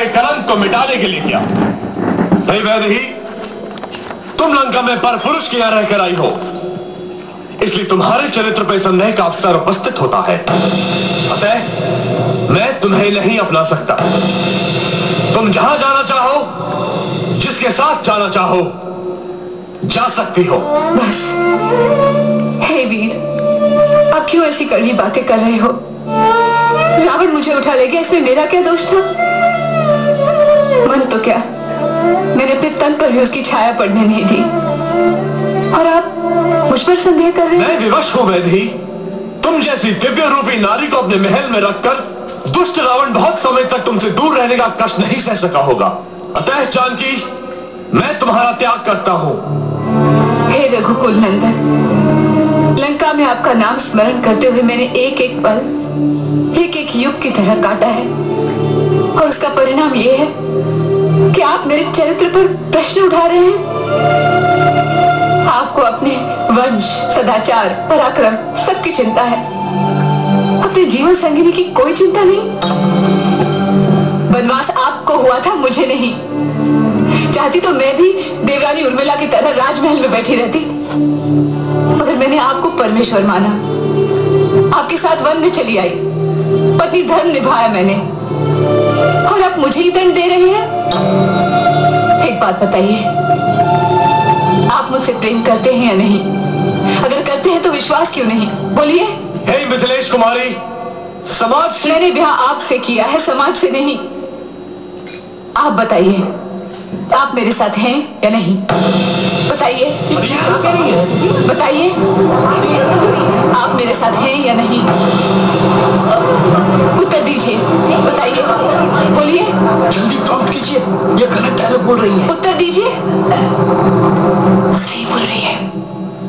के कलंक को मिटाने के लिए किया। नहीं वैदेही, तुम लंका में परपुरुष की यहाँ रहकर आई हो, इसलिए तुम्हारे चरित्र पर संदेह का अवसर उपस्थित होता है। अतः मैं तुम्हें नहीं अपना सकता। तुम जहां जाना चाहो, जिसके साथ जाना चाहो, जा सकती हो। बस हे वीर, अब क्यों ऐसी कड़वी बातें कर रहे हो? रावण मुझे उठा ले गया, इसमें मेरा क्या दोष था? मन तो क्या, मैंने अपने तन पर भी उसकी छाया पड़ने नहीं दी, और आप मुझ पर संदेह कर रहे हैं? मैं विवश हूं वैदेही। तुम जैसी दिव्य रूपी नारी को अपने महल में रखकर दुष्ट रावण बहुत समय तक तुमसे दूर रहने का कष्ट नहीं सह सका होगा। अतः जानकी, मैं तुम्हारा त्याग करता हूं। हे रघुकुल नंदन, लंका में आपका नाम स्मरण करते हुए मैंने एक एक पल, एक एक युग की तरह काटा है, और उसका परिणाम ये है कि आप मेरे चरित्र पर प्रश्न उठा रहे हैं। आपको अपने वंश, सदाचार, पराक्रम सबकी चिंता है, अपने जीवन संगिनी की कोई चिंता नहीं। वनवास आपको हुआ था, मुझे नहीं। चाहती तो मैं भी देवरानी उर्मिला की तरह राजमहल में बैठी रहती, मगर मैंने आपको परमेश्वर माना, आपके साथ वन में चली आई, पति धर्म निभाया मैंने, और आप मुझे ही दंड दे रहे हैं। एक बात बताइए, आप मुझसे प्रेम करते हैं या नहीं? अगर करते हैं तो विश्वास क्यों नहीं? बोलिए। हे मिथिलेश कुमारी, समाज की... मैंने ब्याह आपसे किया है, समाज से नहीं। आप बताइए, आप मेरे साथ हैं या नहीं? बताइए, बताइए, आप मेरे साथ हैं या नहीं? उत्तर दीजिए, बताइए, बोलिए। जल्दी प्रॉम्प्ट कीजिए, ये गलत डायलॉग बोल रही है। उत्तर दीजिए। सही बोल रही है।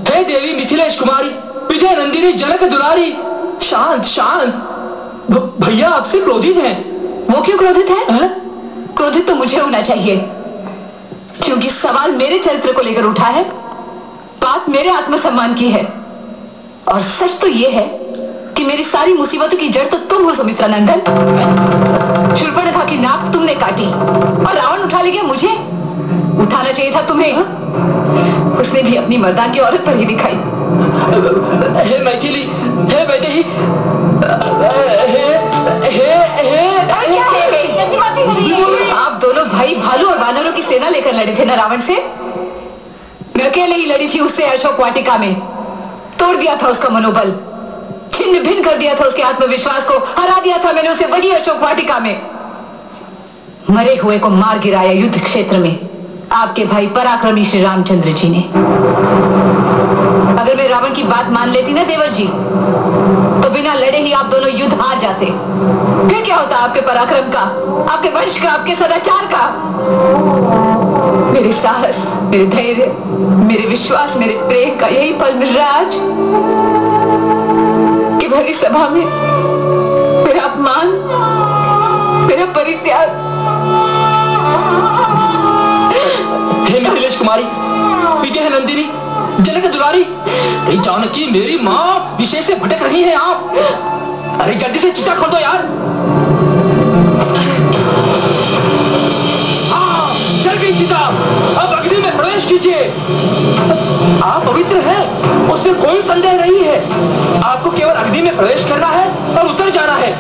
हे देवी मिथिलेश कुमारी, विजय नंदिनी, जनक दुलारी, शांत शांत। भैया आपसे क्रोधित हैं। वो क्यों क्रोधित है? क्रोधित तो मुझे होना चाहिए, क्योंकि सवाल मेरे चरित्र को लेकर उठा है, बात मेरे आत्मसम्मान की है, और सच तो ये है कि मेरी सारी मुसीबतों की जड़ तो तुम हो सुमित्रा नंदन। शूर्पणखा की नाक तुमने काटी और रावण उठा ले गया मुझे। उठाना चाहिए था तुम्हें, उसने भी अपनी मर्दान की औरत पर ही दिखाई। हे मैथिली, हे वैदेही, आप दोनों भाई भालू और वानरों की सेना लेकर लड़े थे ना रावण से? मैं अकेले ही लड़ी थी उससे अशोक वाटिका में, तोड़ दिया था उसका मनोबल, छिन्न भिन्न कर दिया था उसके आत्मविश्वास को, हरा दिया था मैंने उसे वही अशोक वाटिका में। मरे हुए को मार गिराया युद्ध क्षेत्र में आपके भाई पराक्रमी श्री रामचंद्र जी ने। अगर मैं रावण की बात मान लेती ना देवर जी, तो बिना लड़े ही आप दोनों युद्ध हार जाते। फिर क्या होता आपके पराक्रम का, आपके वंश का, आपके सदाचार का? मेरे साहस, मेरे धैर्य, मेरे विश्वास, मेरे प्रेम का यही फल मिल रहा है आज कि भरी सभा में मेरा अपमान, मेरा परित्याग। हे मिथिलेश कुमारी, विजय नंदिनी, जनक दुलारी, अरे जानकी मेरी माँ, विषय से भटक रही हैं आप। अरे जल्दी से चिता खोल दो यार। हाँ, चल गई चिता, अब अग्नि में प्रवेश कीजिए। आप पवित्र हैं, उसमें कोई संदेह नहीं है। आपको केवल अग्नि में प्रवेश करना है और उतर जाना है।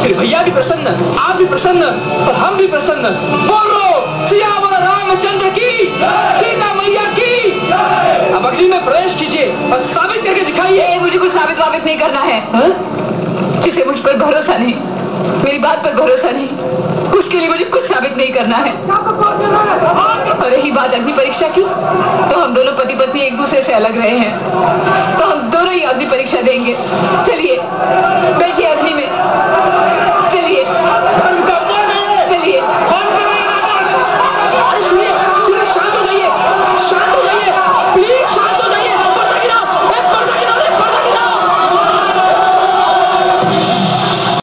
फिर भैया भी प्रसन्न, आप भी प्रसन्न, और हम भी प्रसन्न। बोलो सियावर रामचंद्र की, सीता मैया की। अब अग्नि में प्रवेश कीजिए और साबित करके दिखाइए। मुझे कुछ साबित वाबित नहीं करना है। जिसे मुझ पर भरोसा नहीं, मेरी बात पर भरोसा नहीं, उसके लिए मुझे कुछ साबित नहीं करना है। और रही बात अग्नि परीक्षा की, तो हम दोनों पति पत्नी एक दूसरे से अलग रहे हैं, तो हम दोनों ही अग्नि परीक्षा देंगे। चलिए बैठिए अग्नि में।